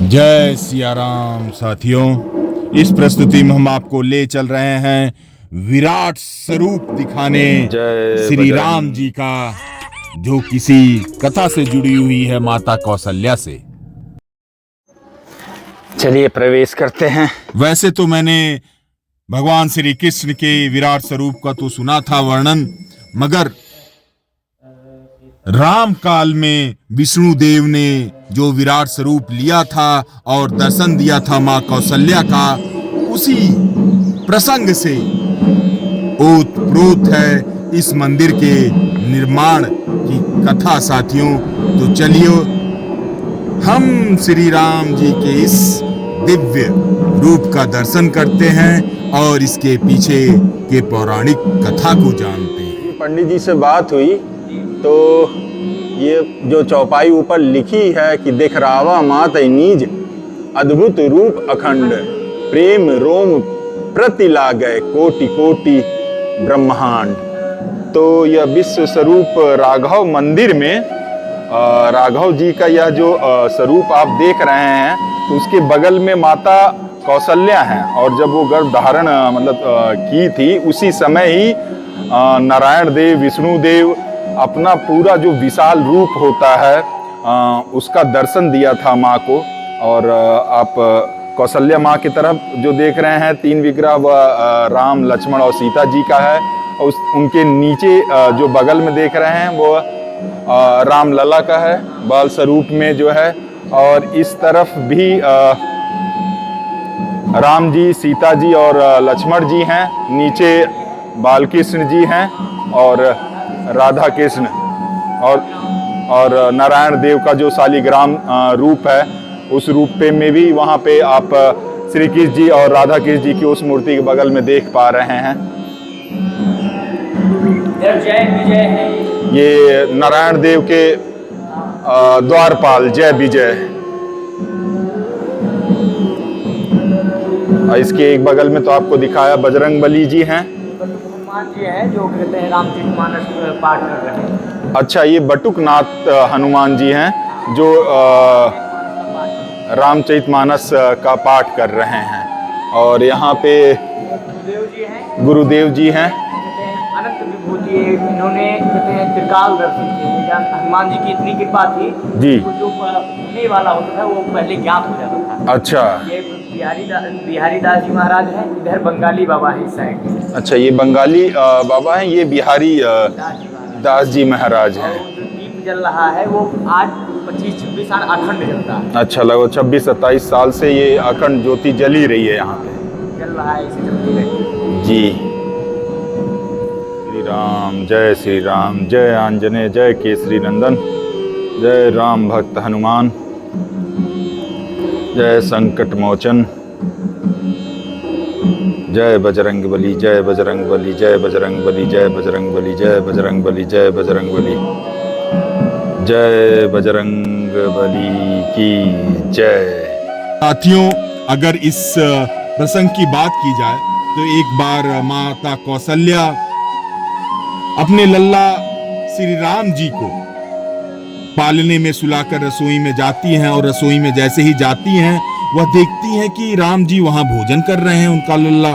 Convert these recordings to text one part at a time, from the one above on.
जय सिया राम साथियों। इस प्रस्तुति में हम आपको ले चल रहे हैं विराट स्वरूप दिखाने जय श्री बजरंग। राम जी का, जो किसी कथा से जुड़ी हुई है माता कौशल्या से। चलिए प्रवेश करते हैं। वैसे तो मैंने भगवान श्री कृष्ण के विराट स्वरूप का तो सुना था वर्णन, मगर राम काल में विष्णु देव ने जो विराट स्वरूप लिया था और दर्शन दिया था मां कौशल्या का, उसी प्रसंग से ओतप्रोत है इस मंदिर के निर्माण की कथा साथियों। तो चलिए हम श्री राम जी के इस दिव्य रूप का दर्शन करते हैं और इसके पीछे के पौराणिक कथा को जानते हैं। पंडित जी से बात हुई तो ये जो चौपाई ऊपर लिखी है कि दिखरावा मात नीज अद्भुत रूप अखंड प्रेम रोम प्रति लागय कोटि कोटि ब्रह्मांड। तो यह विश्व स्वरूप राघव मंदिर में राघव जी का यह जो स्वरूप आप देख रहे हैं, तो उसके बगल में माता कौशल्या हैं। और जब वो गर्भ धारण की थी, उसी समय ही नारायण देव विष्णु देव अपना पूरा जो विशाल रूप होता है उसका दर्शन दिया था माँ को। और आप कौशल्या माँ की तरफ जो देख रहे हैं, 3 विग्रह वह राम लक्ष्मण और सीता जी का है। और उनके नीचे जो बगल में देख रहे हैं वो राम लला का है, बाल स्वरूप में जो है। और इस तरफ भी राम जी, सीता जी और लक्ष्मण जी हैं। नीचे बालकृष्ण जी हैं और राधा कृष्ण और नारायण देव का जो शालिग्राम रूप है, उस रूप पे में भी वहाँ पे आप श्री कृष्ण जी और राधा कृष्ण जी की उस मूर्ति के बगल में देख पा रहे हैं। जय विजय है ये नारायण देव के द्वारपाल जय विजय। इसके एक बगल में तो आपको दिखाया बजरंगबली जी हैं। हनुमान जी हैं जो कहते हैं रामचरितमानस पाठ कर रहे हैं। अच्छा, ये बटुकनाथ हनुमान जी हैं जो रामचरितमानस का पाठ कर रहे हैं। और यहाँ पे गुरुदेव जी हैं। कहते हैं अनंत विभूति, इन्होंने कहते हैं त्रिकाल दर्शन किए। हनुमान जी की इतनी कृपा थी जी, जो होने वाला होता था वो पहले ज्ञात हो जाता था। अच्छा, ये बिहारी दास जी महाराज हैं, इधर बंगाली बाबा है इस साइड। अच्छा, ये बंगाली बाबा हैं, ये बिहारी दास जी महाराज हैं। जो दीप जल रहा है वो आज 25-26 साल अखंड जलता है। अच्छा, लगभग 26-27 साल से ये अखंड ज्योति जली रही है यहाँ पे। जल रहा है, इसे जलती रहती जी। श्री राम, जय श्री राम, जय आंजनेय, जय केसरी नंदन, जय राम भक्त हनुमान, जय संकट मोचन, जय बजरंगबली, जय बजरंगबली, जय बजरंगबली, जय बजरंगबली, जय बजरंगबली, जय बजरंगबली, जय बजरंगबली की जय। साथियों, अगर इस प्रसंग की बात की जाए तो एक बार माता कौशल्या अपने लल्ला श्री राम जी को पालने में सुलाकर रसोई में जाती हैं। और रसोई में जैसे ही जाती हैं, वह देखती हैं कि राम जी वहां भोजन कर रहे हैं, उनका लल्ला।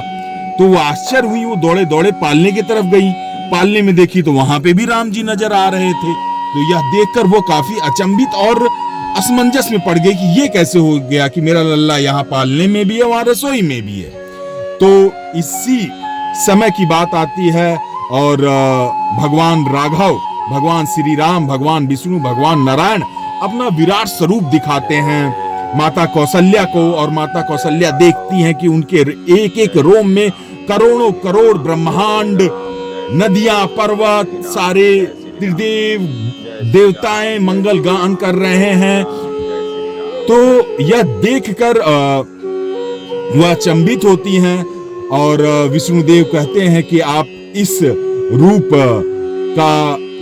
तो वो आश्चर्य हुई, वो दौड़े दौड़े पालने की तरफ गई। पालने में देखी तो वहां पे भी राम जी नजर आ रहे थे। तो यह देखकर वो काफी अचंभित और असमंजस में पड़ गई कि ये कैसे हो गया कि मेरा लल्ला यहाँ पालने में भी है, वहां रसोई में भी है। तो इसी समय की बात आती है और भगवान राघव, भगवान श्री राम, भगवान विष्णु, भगवान नारायण अपना विराट स्वरूप दिखाते हैं माता कौशल्या को। और माता कौशल्या देखती हैं कि उनके एक एक रोम में करोड़ों करोड़ ब्रह्मांड, नदियां, पर्वत, सारे त्रिदेव देवताएं मंगल गान कर रहे हैं। तो यह देखकर वह अचंभित होती हैं और विष्णुदेव कहते हैं कि आप इस रूप का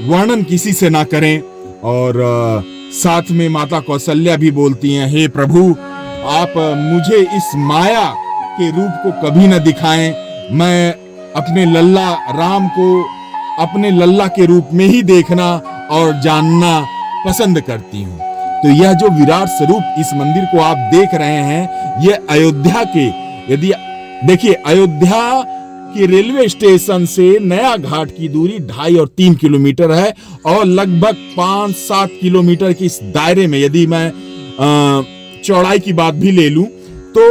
वर्णन किसी से ना करें। और साथ में माता कौशल्या भी बोलती हैं, हे प्रभु, आप मुझे इस माया के रूप को कभी न दिखाएं। मैं अपने लल्ला राम को अपने लल्ला के रूप में ही देखना और जानना पसंद करती हूँ। तो यह जो विराट स्वरूप इस मंदिर को आप देख रहे हैं, यह अयोध्या के, यदि देखिए अयोध्या के रेलवे स्टेशन से नया घाट की दूरी 2.5 और 3 किलोमीटर है, और लगभग 5-7 किलोमीटर की इस दायरे में यदि मैं चौड़ाई की बात भी ले लूं तो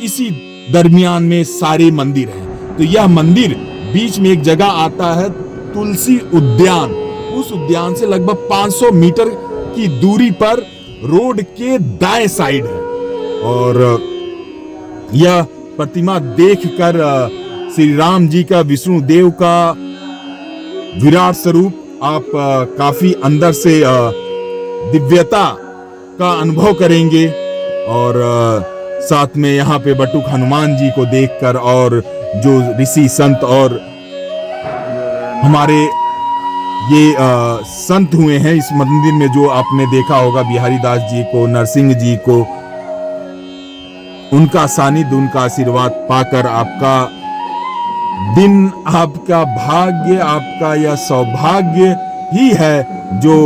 इसी दरमियान में सारे मंदिर हैं। तो यह मंदिर बीच में एक जगह आता है तुलसी उद्यान, उस उद्यान से लगभग 500 मीटर की दूरी पर रोड के दाएं साइड है। और यह प्रतिमा देखकर श्री राम जी का, विष्णु देव का विराट स्वरूप आप काफी अंदर से दिव्यता का अनुभव करेंगे। और साथ में यहाँ पे बटुक हनुमान जी को देखकर, और जो ऋषि संत और हमारे ये संत हुए हैं इस मंदिर में, जो आपने देखा होगा बिहारी दास जी को, नरसिंह जी को, उनका सानिध्य, उनका आशीर्वाद पाकर आपका दिन, आपका भाग्य, आपका यह सौभाग्य ही है जो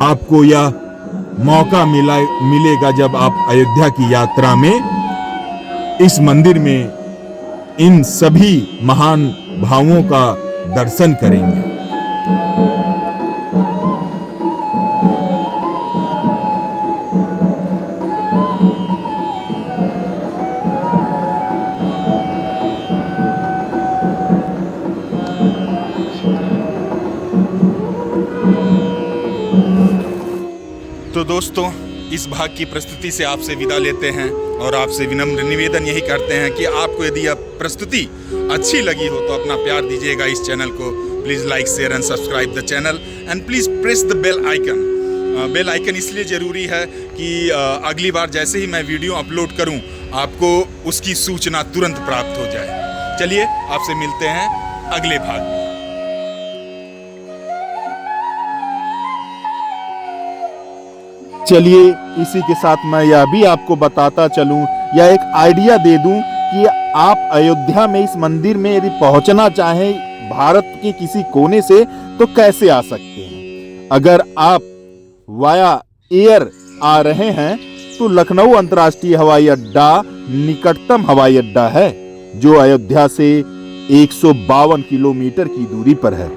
आपको यह मौका मिलेगा जब आप अयोध्या की यात्रा में इस मंदिर में इन सभी महान भावों का दर्शन करेंगे। तो दोस्तों, इस भाग की प्रस्तुति से आपसे विदा लेते हैं और आपसे विनम्र निवेदन यही करते हैं कि आपको यदि यह प्रस्तुति अच्छी लगी हो तो अपना प्यार दीजिएगा इस चैनल को। Please like, share and subscribe the channel and please press the bell icon. Bell icon इसलिए ज़रूरी है कि अगली बार जैसे ही मैं वीडियो अपलोड करूं आपको उसकी सूचना तुरंत प्राप्त हो जाए। चलिए आपसे मिलते हैं अगले भाग में। चलिए इसी के साथ मैं यह भी आपको बताता चलूं या एक आइडिया दे दूं कि आप अयोध्या में इस मंदिर में यदि पहुंचना चाहें भारत के किसी कोने से तो कैसे आ सकते हैं। अगर आप वाया एयर आ रहे हैं तो लखनऊ अंतर्राष्ट्रीय हवाई अड्डा निकटतम हवाई अड्डा है, जो अयोध्या से 152 किलोमीटर की दूरी पर है।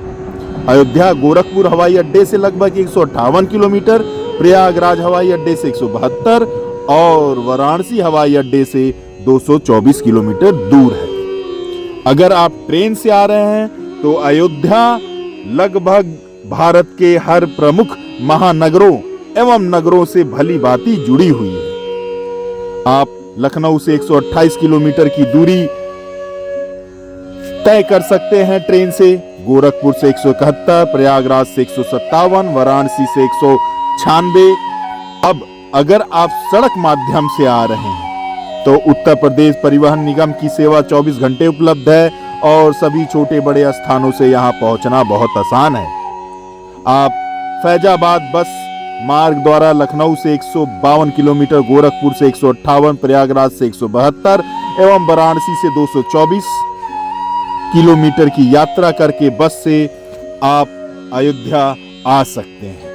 अयोध्या गोरखपुर हवाई अड्डे से लगभग 158 किलोमीटर, प्रयागराज हवाई अड्डे से 172 और वाराणसी हवाई अड्डे से 224 किलोमीटर दूर है। अगर आप ट्रेन से आ रहे हैं तो अयोध्या लगभग भारत के हर प्रमुख महानगरों एवं नगरों से भली भांति जुड़ी हुई है। आप लखनऊ से 128 किलोमीटर की दूरी तय कर सकते हैं ट्रेन से, गोरखपुर से 171, प्रयागराज से 157, वाराणसी से 196। अब अगर आप सड़क माध्यम से आ रहे हैं तो उत्तर प्रदेश परिवहन निगम की सेवा 24 घंटे उपलब्ध है और सभी छोटे बड़े स्थानों से यहां पहुंचना बहुत आसान है। आप फैजाबाद बस मार्ग द्वारा लखनऊ से 152 किलोमीटर, गोरखपुर से 158, प्रयागराज से 172 एवं वाराणसी से 224 किलोमीटर की यात्रा करके बस से आप अयोध्या आ सकते हैं।